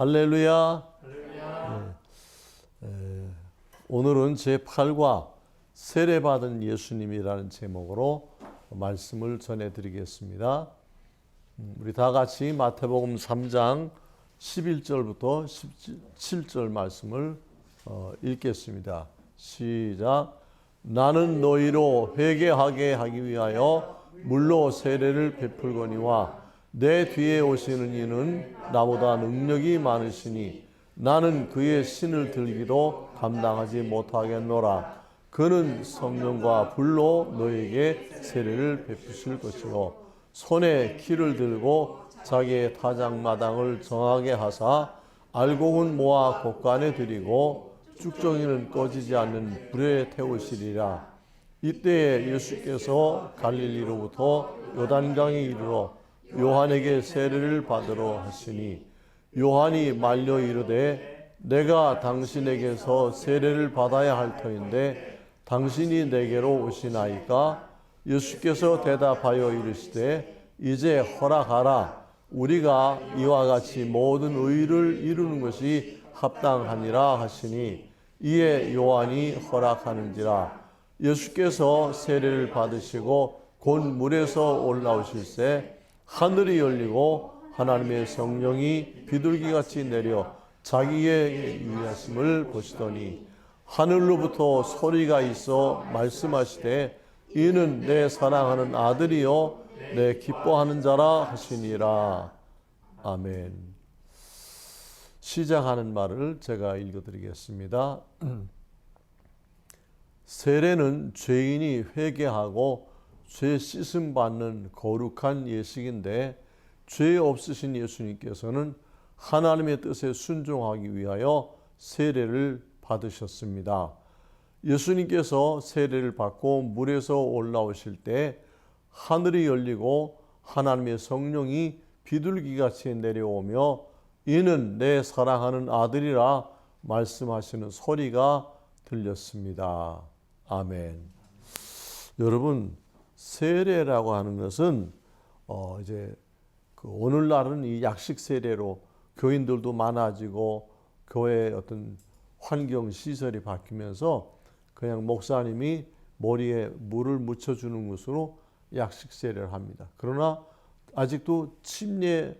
할렐루야. 오늘은 제8과 세례받은 예수님이라는 제목으로 말씀을 전해드리겠습니다. 우리 다 같이 마태복음 3장 11절부터 17절 말씀을 읽겠습니다. 시작. 나는 너희로 회개하게 하기 위하여 물로 세례를 베풀거니와 내 뒤에 오시는 이는 나보다 능력이 많으시니 나는 그의 신을 들기도 감당하지 못하겠노라. 그는 성령과 불로 너에게 세례를 베푸실 것이요 손에 키를 들고 자기의 타작마당을 정하게 하사 알곡은 모아 곡간에 들이고 쭉정이는 꺼지지 않는 불에 태우시리라. 이때에 예수께서 갈릴리로부터 요단강에 이르러 요한에게 세례를 받으러 하시니 요한이 말려 이르되 내가 당신에게서 세례를 받아야 할 터인데 당신이 내게로 오시나이까? 예수께서 대답하여 이르시되 이제 허락하라. 우리가 이와 같이 모든 의를 이루는 것이 합당하니라 하시니 이에 요한이 허락하는지라. 예수께서 세례를 받으시고 곧 물에서 올라오실새 하늘이 열리고 하나님의 성령이 비둘기같이 내려 자기의 위하심을 보시더니 하늘로부터 소리가 있어 말씀하시되 이는 내 사랑하는 아들이요 내 기뻐하는 자라 하시니라. 아멘. 시작하는 말을 제가 읽어드리겠습니다. 세례는 죄인이 회개하고 죄 씻음 받는 거룩한 예식인데 죄 없으신 예수님께서는 하나님의 뜻에 순종하기 위하여 세례를 받으셨습니다. 예수님께서 세례를 받고 물에서 올라오실 때 하늘이 열리고 하나님의 성령이 비둘기같이 내려오며 이는 내 사랑하는 아들이라 말씀하시는 소리가 들렸습니다. 아멘. 여러분, 세례라고 하는 것은 이제 오늘날은 이 약식 세례로 교인들도 많아지고 교회의 어떤 환경 시설이 바뀌면서 그냥 목사님이 머리에 물을 묻혀주는 것으로 약식 세례를 합니다. 그러나 아직도 침례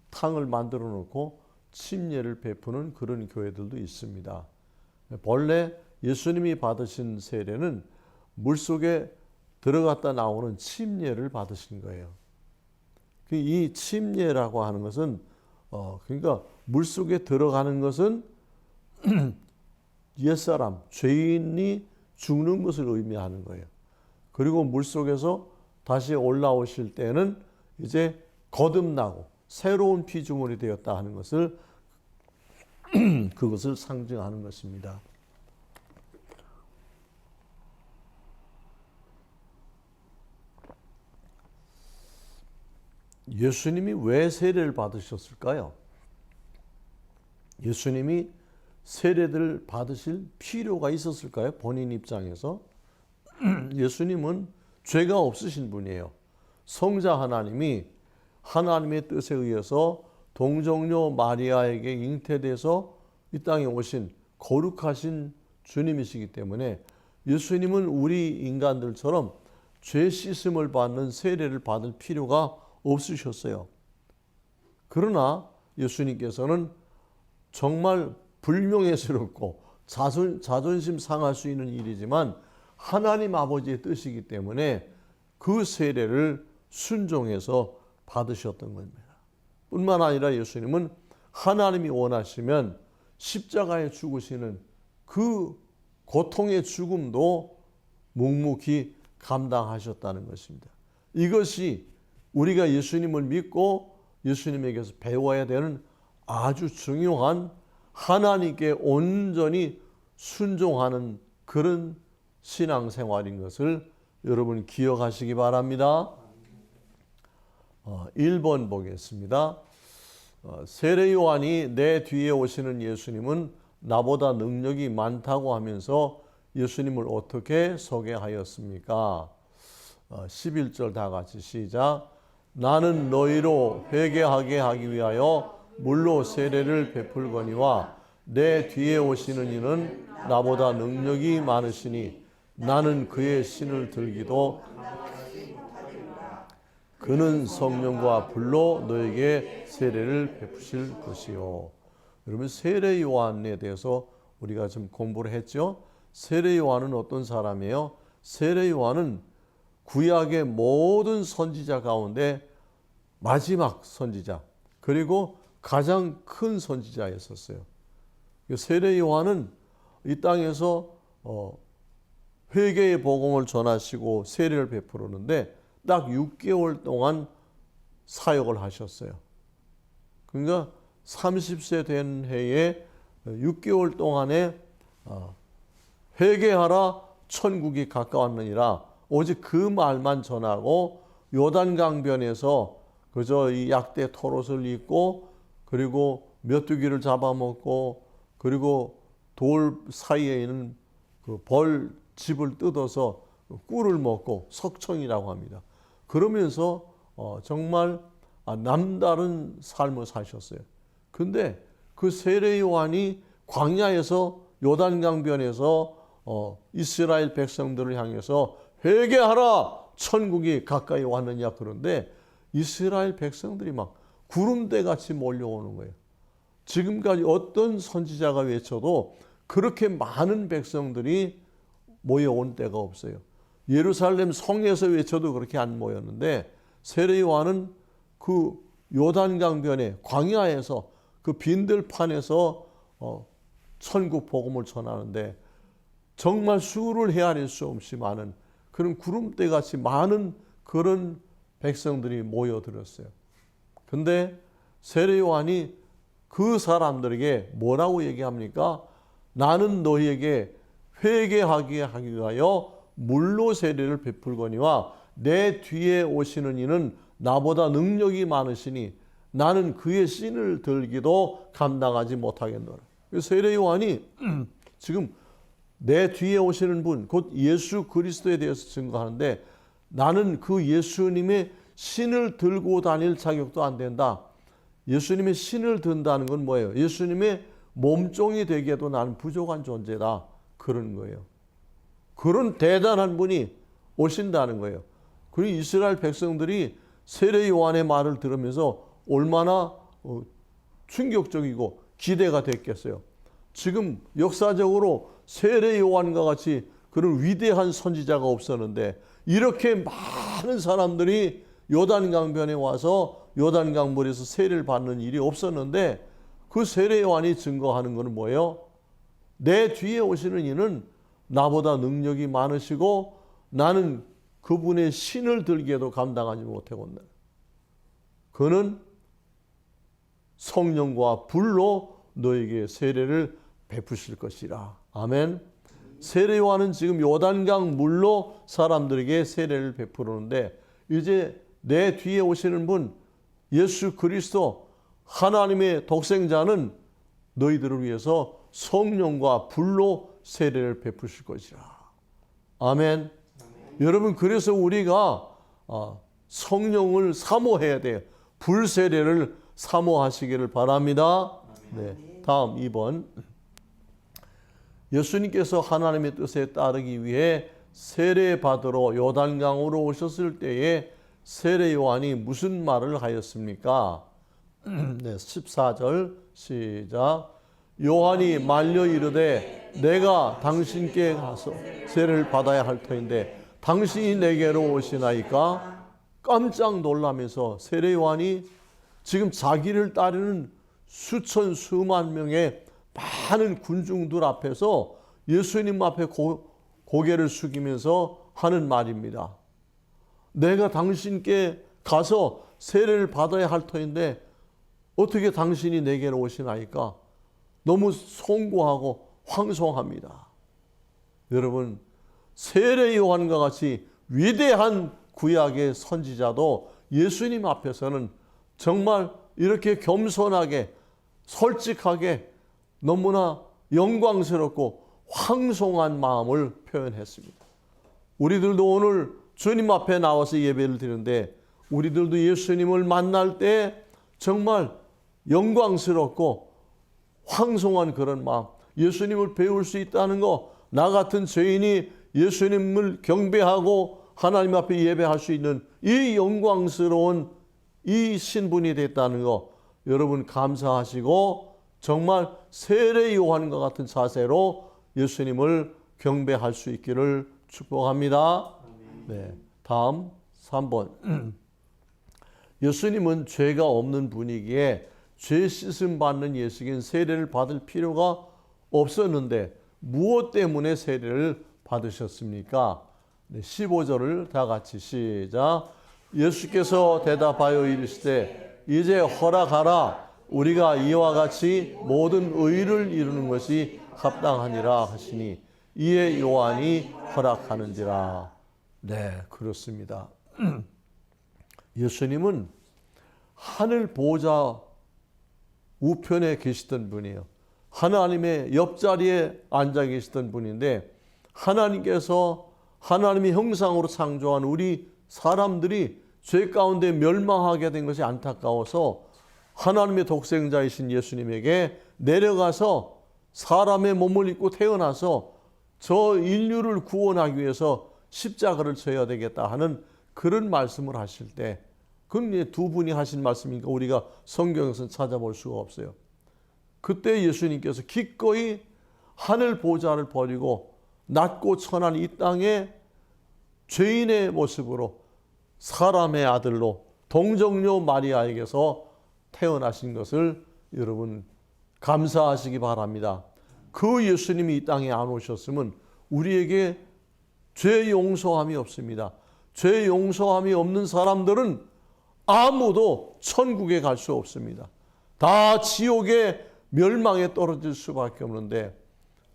탕을 만들어 놓고 침례를 베푸는 그런 교회들도 있습니다. 본래 예수님이 받으신 세례는 물속에 들어갔다 나오는 침례를 받으신 거예요. 이 침례라고 하는 것은 그러니까 물속에 들어가는 것은 옛사람, 죄인이 죽는 것을 의미하는 거예요. 그리고 물속에서 다시 올라오실 때는 이제 거듭나고 새로운 피조물이 되었다 하는 것을 그것을 상징하는 것입니다. 예수님이 왜 세례를 받으셨을까요? 예수님이 세례를 받으실 필요가 있었을까요? 본인 입장에서. 예수님은 죄가 없으신 분이에요. 성자 하나님이 하나님의 뜻에 의해서 동정녀 마리아에게 잉태돼서 이 땅에 오신 거룩하신 주님이시기 때문에 예수님은 우리 인간들처럼 죄 씻음을 받는 세례를 받을 필요가 없으셨어요. 그러나 예수님께서는 정말 불명예스럽고 자존심 상할 수 있는 일이지만 하나님 아버지의 뜻이기 때문에 그 세례를 순종해서 받으셨던 겁니다. 뿐만 아니라 예수님은 하나님이 원하시면 십자가에 죽으시는 그 고통의 죽음도 묵묵히 감당하셨다는 것입니다. 이것이 우리가 예수님을 믿고 예수님에게서 배워야 되는 아주 중요한 하나님께 온전히 순종하는 그런 신앙생활인 것을 여러분 기억하시기 바랍니다. 1번 보겠습니다. 세례 요한이 내 뒤에 오시는 예수님은 나보다 능력이 많다고 하면서 예수님을 어떻게 소개하였습니까? 11절 다 같이 시작. 나는 너희로 회개하게 하기 위하여 물로 세례를 베풀거니와 내 뒤에 오시는 이는 나보다 능력이 많으시니 나는 그의 신을 들기도 그는 성령과 불로 너에게 세례를 베푸실 것이요. 여러분, 세례 요한에 대해서 우리가 좀 공부를 했죠. 세례 요한은 어떤 사람이에요? 세례 요한은 구약의 모든 선지자 가운데 마지막 선지자, 그리고 가장 큰 선지자였었어요. 세례 요한은 이 땅에서 회개의 복음을 전하시고 세례를 베푸르는데 딱 6개월 동안 사역을 하셨어요. 그러니까 30세 된 해에 6개월 동안에 회개하라 천국이 가까웠느니라 오직 그 말만 전하고 요단강변에서 그저 이 약대 털옷을 입고 그리고 메뚜기를 잡아먹고 그리고 돌 사이에 있는 그 벌집을 뜯어서 꿀을 먹고 석청이라고 합니다. 그러면서 정말 남다른 삶을 사셨어요. 근데 그 세례 요한이 광야에서 요단강변에서 이스라엘 백성들을 향해서 회개하라 천국이 가까이 왔느냐 그런데 이스라엘 백성들이 막 구름대 같이 몰려오는 거예요. 지금까지 어떤 선지자가 외쳐도 그렇게 많은 백성들이 모여온 때가 없어요. 예루살렘 성에서 외쳐도 그렇게 안 모였는데 세례 요한은 그 요단강변에 광야에서 그 빈들판에서 천국 복음을 전하는데 정말 수를 헤아릴 수 없이 많은 그런 구름대같이 많은 그런 백성들이 모여들었어요. 근데 세례 요한이 그 사람들에게 뭐라고 얘기합니까? 나는 너희에게 회개하게 하기 위하여 물로 세례를 베풀거니와 내 뒤에 오시는 이는 나보다 능력이 많으시니 나는 그의 신을 들기도 감당하지 못하겠노라. 세례 요한이 지금 내 뒤에 오시는 분, 곧 예수 그리스도에 대해서 증거하는데 나는 그 예수님의 신을 들고 다닐 자격도 안 된다. 예수님의 신을 든다는 건 뭐예요? 예수님의 몸종이 되기에도 나는 부족한 존재다. 그런 거예요. 그런 대단한 분이 오신다는 거예요. 그리고 이스라엘 백성들이 세례 요한의 말을 들으면서 얼마나 충격적이고 기대가 됐겠어요. 지금 역사적으로 세례 요한과 같이 그런 위대한 선지자가 없었는데 이렇게 많은 사람들이 요단강변에 와서 요단강 물에서 세례를 받는 일이 없었는데 그 세례 요한이 증거하는 것은 뭐예요? 내 뒤에 오시는 이는 나보다 능력이 많으시고 나는 그분의 신을 들기에도 감당하지 못하겠네. 그는 성령과 불로 너에게 세례를 베푸실 것이라. 아멘. 세례 요한은 지금 요단강 물로 사람들에게 세례를 베푸는데 이제 내 뒤에 오시는 분 예수 그리스도 하나님의 독생자는 너희들을 위해서 성령과 불로 세례를 베푸실 것이라. 아멘. 여러분, 그래서 우리가 성령을 사모해야 돼요. 불세례를 사모하시기를 바랍니다. 네, 다음 2번. 예수님께서 하나님의 뜻에 따르기 위해 세례 받으러 요단강으로 오셨을 때에 세례 요한이 무슨 말을 하였습니까? 네, 14절 시작. 요한이 말려 이르되 내가 당신께 가서 세례를 받아야 할 터인데 당신이 내게로 오시나이까? 깜짝 놀라면서 세례 요한이 지금 자기를 따르는 수천 수만 명의 많은 군중들 앞에서 예수님 앞에 고개를 숙이면서 하는 말입니다. 내가 당신께 가서 세례를 받아야 할 터인데 어떻게 당신이 내게로 오시나이까? 너무 송구하고 황송합니다. 여러분, 세례 요한과 같이 위대한 구약의 선지자도 예수님 앞에서는 정말 이렇게 겸손하게 솔직하게 너무나 영광스럽고 황송한 마음을 표현했습니다. 우리들도 오늘 주님 앞에 나와서 예배를 드리는데 우리들도 예수님을 만날 때 정말 영광스럽고 황송한 그런 마음, 예수님을 배울 수 있다는 거, 나 같은 죄인이 예수님을 경배하고 하나님 앞에 예배할 수 있는 이 영광스러운 이 신분이 됐다는 거, 여러분 감사하시고 정말 세례 요한과 같은 자세로 예수님을 경배할 수 있기를 축복합니다. 네, 다음 3번. 예수님은 죄가 없는 분이기에 죄 씻음 받는 예수인 세례를 받을 필요가 없었는데 무엇 때문에 세례를 받으셨습니까? 네, 15절을 다 같이 시작. 예수께서 대답하여 이르시되 이제 허락하라. 우리가 이와 같이 모든 의를 이루는 것이 합당하니라 하시니 이에 요한이 허락하는지라. 네, 그렇습니다. 예수님은 하늘 보좌 우편에 계시던 분이에요. 하나님의 옆자리에 앉아 계시던 분인데 하나님께서 하나님의 형상으로 창조한 우리 사람들이 죄 가운데 멸망하게 된 것이 안타까워서 하나님의 독생자이신 예수님에게 내려가서 사람의 몸을 입고 태어나서 저 인류를 구원하기 위해서 십자가를 져야 되겠다 하는 그런 말씀을 하실 때, 그건 두 분이 하신 말씀이니까 우리가 성경에서는 찾아볼 수가 없어요. 그때 예수님께서 기꺼이 하늘 보좌를 버리고 낮고 천한 이 땅에 죄인의 모습으로 사람의 아들로 동정녀 마리아에게서 태어나신 것을 여러분 감사하시기 바랍니다. 그 예수님이 이 땅에 안 오셨으면 우리에게 죄 용서함이 없습니다. 죄 용서함이 없는 사람들은 아무도 천국에 갈 수 없습니다. 다 지옥의 멸망에 떨어질 수밖에 없는데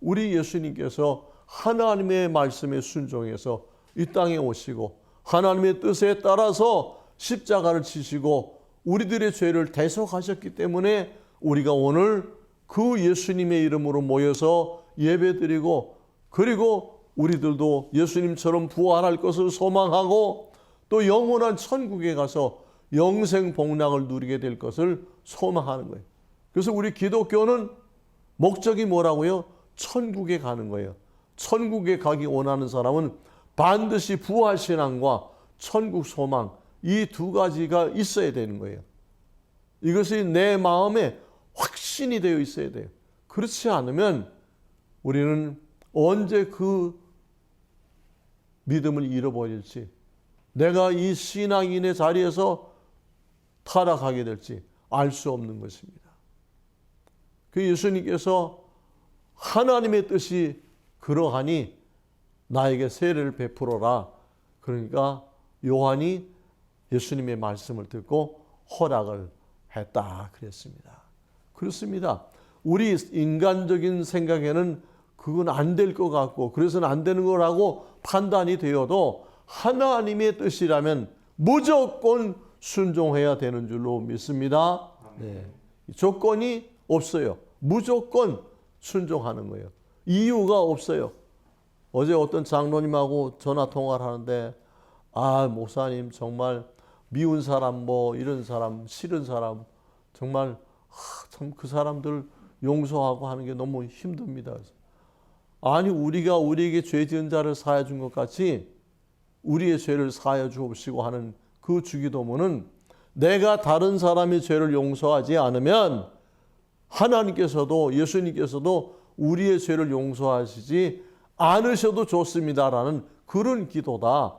우리 예수님께서 하나님의 말씀에 순종해서 이 땅에 오시고 하나님의 뜻에 따라서 십자가를 지시고 우리들의 죄를 대속하셨기 때문에 우리가 오늘 그 예수님의 이름으로 모여서 예배드리고, 그리고 우리들도 예수님처럼 부활할 것을 소망하고 또 영원한 천국에 가서 영생 복락을 누리게 될 것을 소망하는 거예요. 그래서 우리 기독교는 목적이 뭐라고요? 천국에 가는 거예요. 천국에 가기 원하는 사람은 반드시 부활신앙과 천국 소망, 이 두 가지가 있어야 되는 거예요. 이것이 내 마음에 확신이 되어 있어야 돼요. 그렇지 않으면 우리는 언제 그 믿음을 잃어버릴지, 내가 이 신앙인의 자리에서 타락하게 될지 알 수 없는 것입니다. 그 예수님께서 하나님의 뜻이 그러하니 나에게 세례를 베풀어라. 그러니까 요한이 예수님의 말씀을 듣고 허락을 했다 그랬습니다. 그렇습니다. 우리 인간적인 생각에는 그건 안 될 것 같고 그래서는 안 되는 거라고 판단이 되어도 하나님의 뜻이라면 무조건 순종해야 되는 줄로 믿습니다. 네. 조건이 없어요. 무조건 순종하는 거예요. 이유가 없어요. 어제 어떤 장로님하고 전화 통화를 하는데, 목사님 정말 미운 사람, 이런 사람, 싫은 사람, 정말 참 그 사람들 용서하고 하는 게 너무 힘듭니다. 아니, 우리가 우리에게 죄 지은 자를 사하여 준 것 같이 우리의 죄를 사하여 주옵시고 하는 그 주기도문은 내가 다른 사람의 죄를 용서하지 않으면 하나님께서도 예수님께서도 우리의 죄를 용서하시지 않으셔도 좋습니다라는 그런 기도다.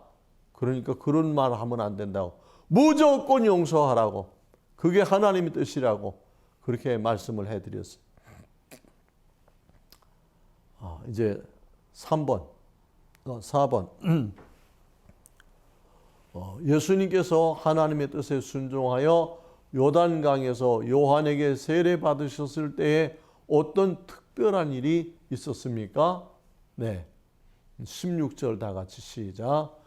그러니까 그런 말 하면 안 된다고. 무조건 용서하라고. 그게 하나님의 뜻이라고 그렇게 말씀을 해드렸어요. 이제 4번. 예수님께서 하나님의 뜻에 순종하여 요단강에서 요한에게 세례 받으셨을 때에 어떤 특별한 일이 있었습니까? 네. 16절 다 같이 시작.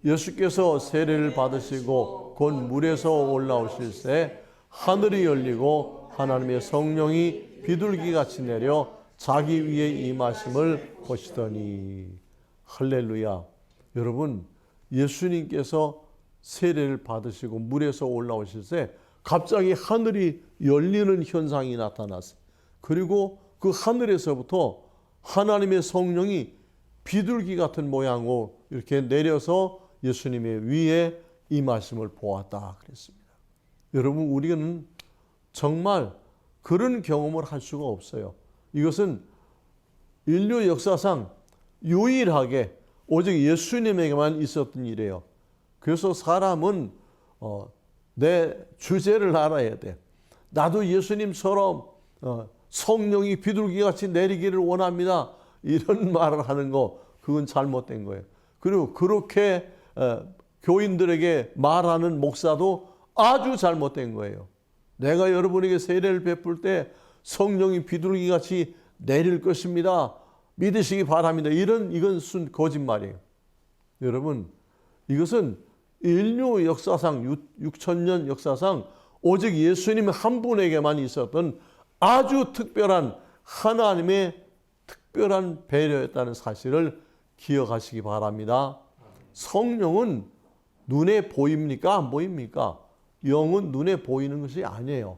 예수께서 세례를 받으시고 곧 물에서 올라오실새 하늘이 열리고 하나님의 성령이 비둘기같이 내려 자기 위에 임하심을 보시더니. 할렐루야. 여러분, 예수님께서 세례를 받으시고 물에서 올라오실새 갑자기 하늘이 열리는 현상이 나타났어요. 그리고 그 하늘에서부터 하나님의 성령이 비둘기 같은 모양으로 이렇게 내려서 예수님의 위에 임하심을 보았다 그랬습니다. 여러분, 우리는 정말 그런 경험을 할 수가 없어요. 이것은 인류 역사상 유일하게 오직 예수님에게만 있었던 일이에요. 그래서 사람은 내 주제를 알아야 돼. 나도 예수님처럼 성령이 비둘기같이 내리기를 원합니다. 이런 말을 하는 거, 그건 잘못된 거예요. 그리고 그렇게 교인들에게 말하는 목사도 아주 잘못된 거예요. 내가 여러분에게 세례를 베풀 때 성령이 비둘기같이 내릴 것입니다. 믿으시기 바랍니다. 이건 순 거짓말이에요. 여러분, 이것은 인류 역사상 6,000년 역사상 오직 예수님 한 분에게만 있었던 아주 특별한 하나님의 특별한 배려였다는 사실을 기억하시기 바랍니다. 성령은 눈에 보입니까? 안 보입니까? 영은 눈에 보이는 것이 아니에요.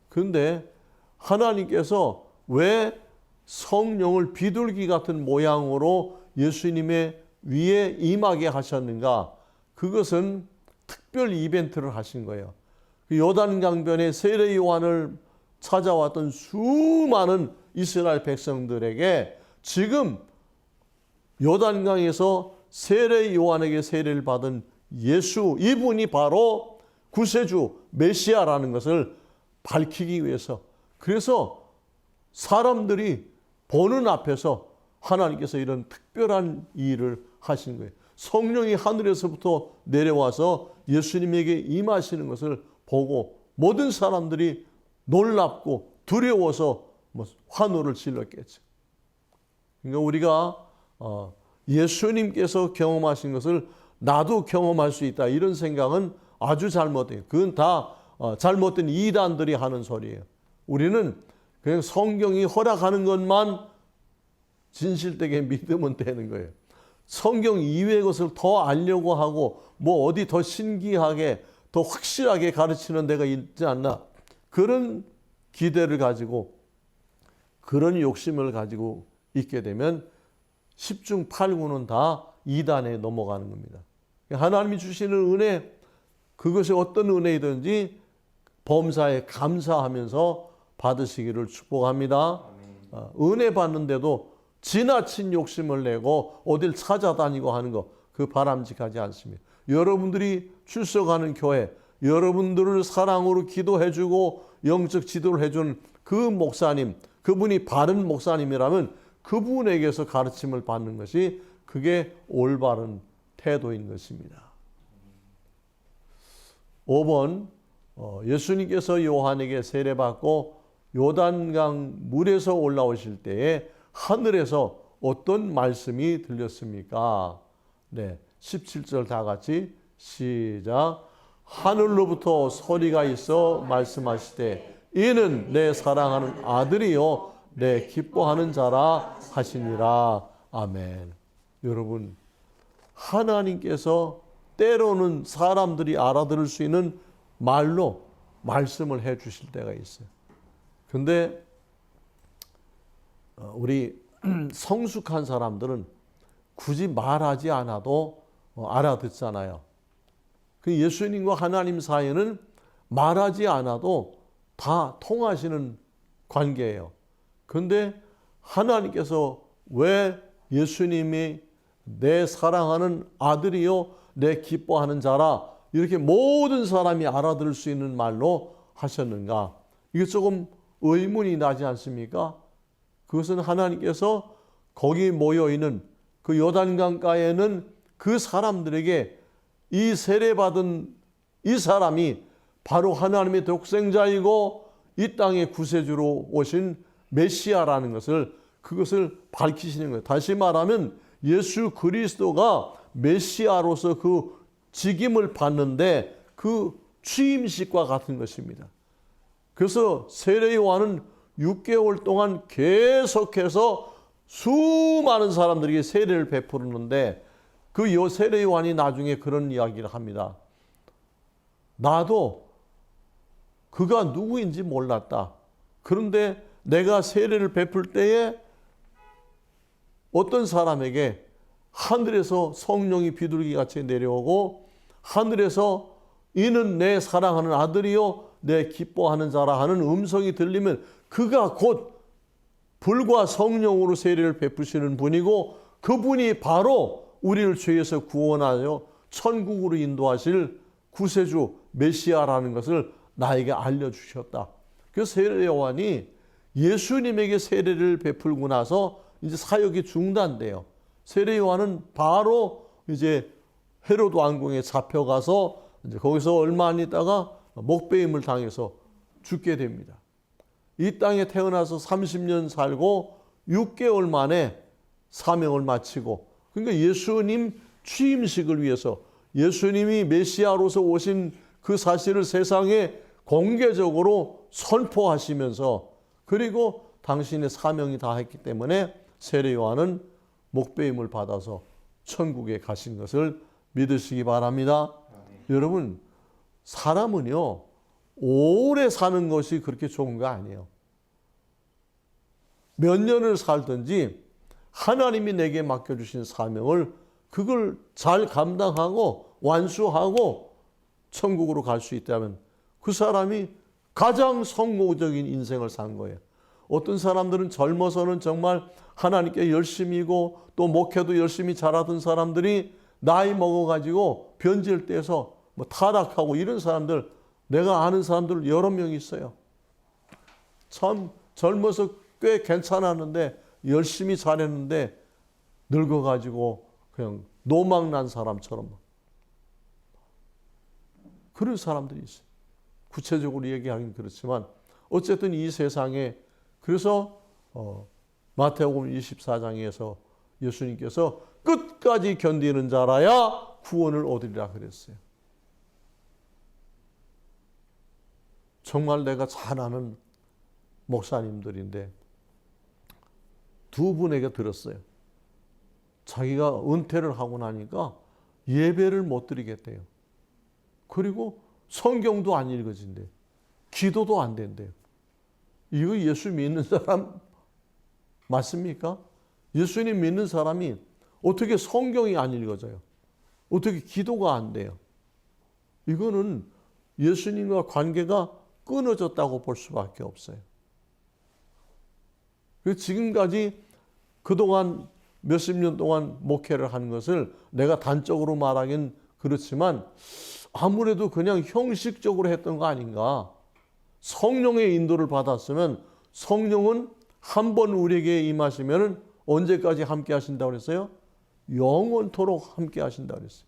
그런데 하나님께서 왜 성령을 비둘기 같은 모양으로 예수님의 위에 임하게 하셨는가? 그것은 특별 이벤트를 하신 거예요. 요단강변에 세례 요한을 찾아왔던 수많은 이스라엘 백성들에게 지금 요단강에서 세례 요한에게 세례를 받은 예수, 이분이 바로 구세주 메시아라는 것을 밝히기 위해서, 그래서 사람들이 보는 앞에서 하나님께서 이런 특별한 일을 하신 거예요. 성령이 하늘에서부터 내려와서 예수님에게 임하시는 것을 보고 모든 사람들이 놀랍고 두려워서 환호를 질렀겠죠. 그러니까 우리가 예수님께서 경험하신 것을 나도 경험할 수 있다, 이런 생각은 아주 잘못돼요. 그건 다 잘못된 이단들이 하는 소리예요. 우리는 그냥 성경이 허락하는 것만 진실되게 믿으면 되는 거예요. 성경 이외의 것을 더 알려고 하고 어디 더 신기하게 더 확실하게 가르치는 데가 있지 않나, 그런 기대를 가지고 그런 욕심을 가지고 있게 되면 10중 8구는 다 이단에 넘어가는 겁니다. 하나님이 주시는 은혜, 그것이 어떤 은혜이든지 범사에 감사하면서 받으시기를 축복합니다. 은혜 받는데도 지나친 욕심을 내고 어딜 찾아다니고 하는 거, 그 바람직하지 않습니다. 여러분들이 출석하는 교회, 여러분들을 사랑으로 기도해주고 영적 지도를 해준 그 목사님, 그분이 바른 목사님이라면 그분에게서 가르침을 받는 것이 그게 올바른 태도인 것입니다. 5번, 예수님께서 요한에게 세례받고 요단강 물에서 올라오실 때에 하늘에서 어떤 말씀이 들렸습니까? 네, 17절 다 같이 시작. 하늘로부터 소리가 있어 말씀하시되 이는 내 사랑하는 아들이요 내 기뻐하는 자라 하시니라. 아멘. 여러분, 하나님께서 때로는 사람들이 알아들을 수 있는 말로 말씀을 해 주실 때가 있어요. 근데 우리 성숙한 사람들은 굳이 말하지 않아도 알아듣잖아요. 그 예수님과 하나님 사이는 말하지 않아도 다 통하시는 관계예요. 그런데 하나님께서 왜 예수님이 내 사랑하는 아들이요 내 기뻐하는 자라 이렇게 모든 사람이 알아들을 수 있는 말로 하셨는가? 이게 조금 의문이 나지 않습니까? 그것은 하나님께서 거기 모여있는 그 요단강가에는 그 사람들에게 이 세례받은 이 사람이 바로 하나님의 독생자이고 이 땅의 구세주로 오신 메시아라는 것을, 그것을 밝히시는 거예요. 다시 말하면 예수 그리스도가 메시아로서 그 직임을 받는데 그 취임식과 같은 것입니다. 그래서 세례 요한은 6개월 동안 계속해서 수많은 사람들에게 세례를 베푸는데 그 세례 요한이 나중에 그런 이야기를 합니다. 나도 그가 누구인지 몰랐다. 그런데 내가 세례를 베풀 때에 어떤 사람에게 하늘에서 성령이 비둘기같이 내려오고 하늘에서 이는 내 사랑하는 아들이요 내 기뻐하는 자라 하는 음성이 들리면 그가 곧 불과 성령으로 세례를 베푸시는 분이고 그분이 바로 우리를 죄에서 구원하여 천국으로 인도하실 구세주 메시아라는 것을 나에게 알려주셨다. 그 세례 요한이 예수님에게 세례를 베풀고 나서 이제 사역이 중단돼요. 세례 요한은 바로 이제 헤로드 왕궁에 잡혀가서 이제 거기서 얼마 안 있다가 목배임을 당해서 죽게 됩니다. 이 땅에 태어나서 30년 살고 6개월 만에 사명을 마치고, 그러니까 예수님 취임식을 위해서 예수님이 메시아로서 오신 그 사실을 세상에 공개적으로 선포하시면서, 그리고 당신의 사명이 다 했기 때문에 세례 요한은 목배임을 받아서 천국에 가신 것을 믿으시기 바랍니다. 여러분, 사람은요 오래 사는 것이 그렇게 좋은 거 아니에요. 몇 년을 살든지 하나님이 내게 맡겨주신 사명을 그걸 잘 감당하고 완수하고 천국으로 갈 수 있다면 그 사람이 가장 성공적인 인생을 산 거예요. 어떤 사람들은 젊어서는 정말 하나님께 열심히고 또 목회도 열심히 잘하던 사람들이 나이 먹어가지고 변질 떼서 뭐 타락하고 이런 사람들, 내가 아는 사람들 여러 명 있어요. 참 젊어서 꽤 괜찮았는데 열심히 잘했는데 늙어가지고 그냥 노망난 사람처럼 그런 사람들이 있어요. 구체적으로 얘기하긴 그렇지만 어쨌든 이 세상에, 그래서 마태복음 24장에서 예수님께서 끝까지 견디는 자라야 구원을 얻으리라 그랬어요. 정말 내가 잘 아는 목사님들인데 두 분에게 들었어요. 자기가 은퇴를 하고 나니까 예배를 못 드리겠대요. 그리고 성경도 안 읽어진대요. 기도도 안 된대요. 이거 예수 믿는 사람 맞습니까? 예수님 믿는 사람이 어떻게 성경이 안 읽어져요? 어떻게 기도가 안 돼요? 이거는 예수님과 관계가 끊어졌다고 볼 수밖에 없어요. 지금까지 그동안 몇십 년 동안 목회를 한 것을 내가 단적으로 말하긴 그렇지만 아무래도 그냥 형식적으로 했던 거 아닌가. 성령의 인도를 받았으면 성령은 한 번 우리에게 임하시면 언제까지 함께 하신다고 그랬어요? 영원토록 함께 하신다고 그랬어요.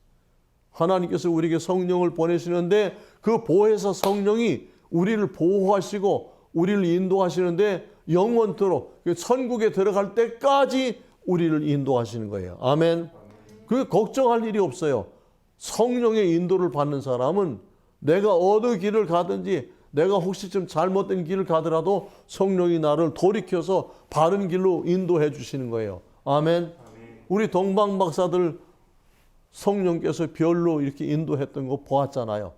하나님께서 우리에게 성령을 보내시는데 그 보혜사 성령이 우리를 보호하시고 우리를 인도하시는데 영원토록 천국에 들어갈 때까지 우리를 인도하시는 거예요. 아멘. 그 걱정할 일이 없어요. 성령의 인도를 받는 사람은 내가 어느 길을 가든지 내가 혹시 좀 잘못된 길을 가더라도 성령이 나를 돌이켜서 바른 길로 인도해 주시는 거예요. 아멘. 우리 동방 박사들 성령께서 별로 이렇게 인도했던 거 보았잖아요.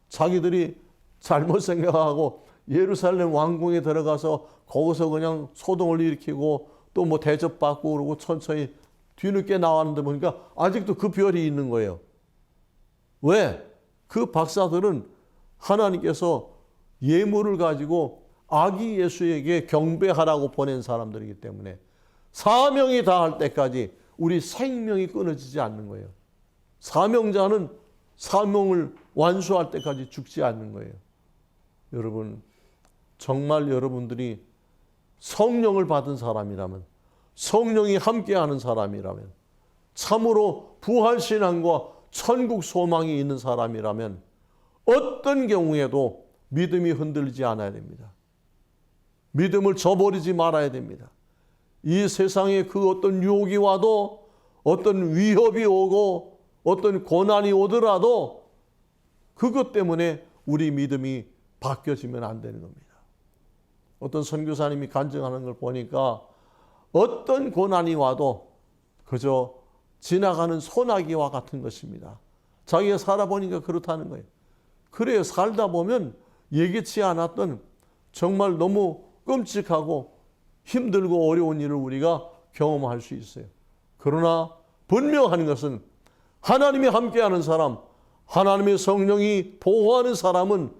자기들이 잘못 생각하고 예루살렘 왕궁에 들어가서 거기서 그냥 소동을 일으키고 또 뭐 대접받고 그러고 천천히 뒤늦게 나왔는데 보니까 아직도 그 별이 있는 거예요. 왜? 그 박사들은 하나님께서 예물을 가지고 아기 예수에게 경배하라고 보낸 사람들이기 때문에 사명이 다할 때까지 우리 생명이 끊어지지 않는 거예요. 사명자는 사명을 완수할 때까지 죽지 않는 거예요. 여러분, 정말 여러분들이 성령을 받은 사람이라면, 성령이 함께하는 사람이라면, 참으로 부활신앙과 천국 소망이 있는 사람이라면 어떤 경우에도 믿음이 흔들리지 않아야 됩니다. 믿음을 저버리지 말아야 됩니다. 이 세상에 그 어떤 유혹이 와도, 어떤 위협이 오고 어떤 고난이 오더라도 그것 때문에 우리 믿음이 바뀌어지면 안 되는 겁니다. 어떤 선교사님이 간증하는 걸 보니까 어떤 고난이 와도 그저 지나가는 소나기와 같은 것입니다. 자기가 살아보니까 그렇다는 거예요. 그래요. 살다 보면 예기치 않았던 정말 너무 끔찍하고 힘들고 어려운 일을 우리가 경험할 수 있어요. 그러나 분명한 것은 하나님이 함께하는 사람, 하나님의 성령이 보호하는 사람은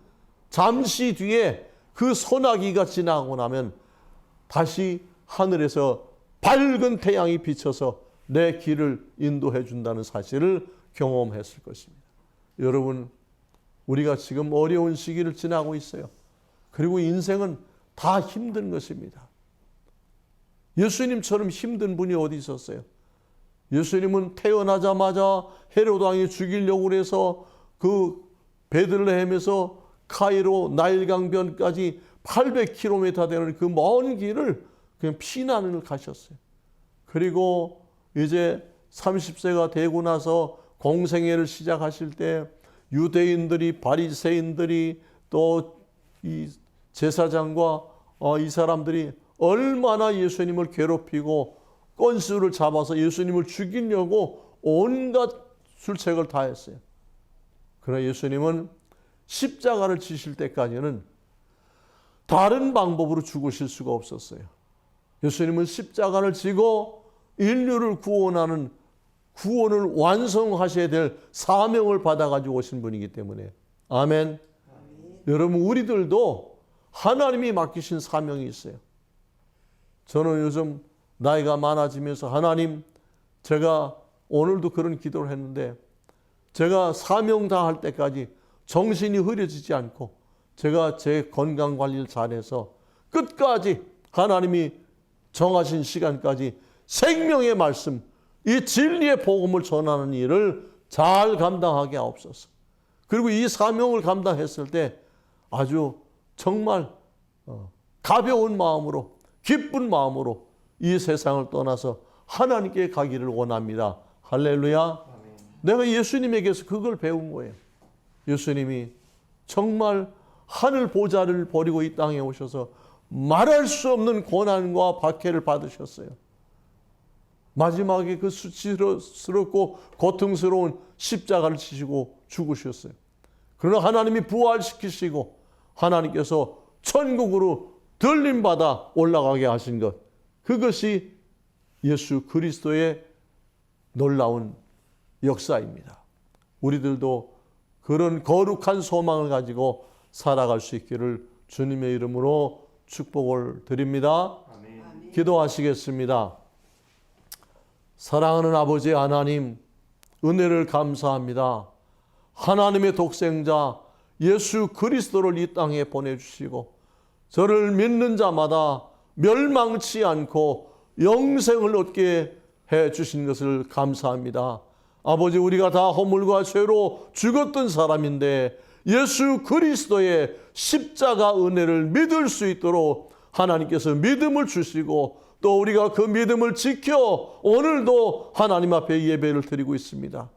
잠시 뒤에 그 소나기가 지나고 나면 다시 하늘에서 밝은 태양이 비쳐서 내 길을 인도해 준다는 사실을 경험했을 것입니다. 여러분, 우리가 지금 어려운 시기를 지나고 있어요. 그리고 인생은 다 힘든 것입니다. 예수님처럼 힘든 분이 어디 있었어요? 예수님은 태어나자마자 헤롯 왕이 죽이려고 해서 그 베들레헴에서 카이로 나일강변까지 800km 되는 그 먼 길을 그냥 피난을 가셨어요. 그리고 이제 30세가 되고 나서 공생애를 시작하실 때 유대인들이, 바리새인들이, 또 이 제사장과 이 사람들이 얼마나 예수님을 괴롭히고 건수를 잡아서 예수님을 죽이려고 온갖 술책을 다 했어요. 그러나 예수님은 십자가를 지실 때까지는 다른 방법으로 죽으실 수가 없었어요. 예수님은 십자가를 지고 인류를 구원하는 구원을 완성하셔야 될 사명을 받아가지고 오신 분이기 때문에. 아멘. 여러분, 우리들도 하나님이 맡기신 사명이 있어요. 저는 요즘 나이가 많아지면서 하나님, 제가 오늘도 그런 기도를 했는데 제가 사명 다할 때까지 정신이 흐려지지 않고 제가 제 건강 관리를 잘해서 끝까지 하나님이 정하신 시간까지 생명의 말씀, 이 진리의 복음을 전하는 일을 잘 감당하게 하옵소서. 그리고 이 사명을 감당했을 때 아주 정말 가벼운 마음으로, 기쁜 마음으로 이 세상을 떠나서 하나님께 가기를 원합니다. 할렐루야. 아멘. 내가 예수님에게서 그걸 배운 거예요. 예수님이 정말 하늘 보좌를 버리고 이 땅에 오셔서 말할 수 없는 고난과 박해를 받으셨어요. 마지막에 그 수치스럽고 고통스러운 십자가를 지시고 죽으셨어요. 그러나 하나님이 부활시키시고 하나님께서 천국으로 들림받아 올라가게 하신 것, 그것이 예수 그리스도의 놀라운 역사입니다. 우리들도 그런 거룩한 소망을 가지고 살아갈 수 있기를 주님의 이름으로 축복을 드립니다. 아멘. 기도하시겠습니다. 사랑하는 아버지 하나님, 은혜를 감사합니다. 하나님의 독생자 예수 그리스도를 이 땅에 보내주시고 저를 믿는 자마다 멸망치 않고 영생을 얻게 해주신 것을 감사합니다. 아버지, 우리가 다 허물과 죄로 죽었던 사람인데 예수 그리스도의 십자가 은혜를 믿을 수 있도록 하나님께서 믿음을 주시고 또 우리가 그 믿음을 지켜 오늘도 하나님 앞에 예배를 드리고 있습니다.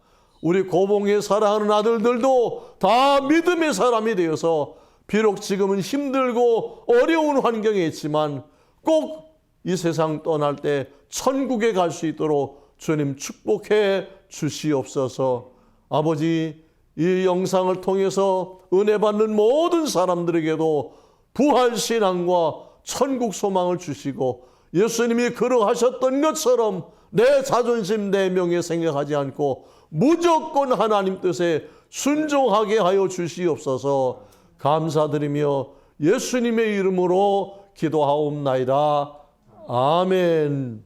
우리 고봉의 사랑하는 아들들도 다 믿음의 사람이 되어서 비록 지금은 힘들고 어려운 환경에 있지만 꼭 이 세상 떠날 때 천국에 갈 수 있도록 주님 축복해 주시옵소서. 아버지, 이 영상을 통해서 은혜 받는 모든 사람들에게도 부활신앙과 천국 소망을 주시고 예수님이 그러하셨던 것처럼 내 자존심, 내 명예 생각하지 않고 무조건 하나님 뜻에 순종하게 하여 주시옵소서. 감사드리며 예수님의 이름으로 기도하옵나이다. 아멘.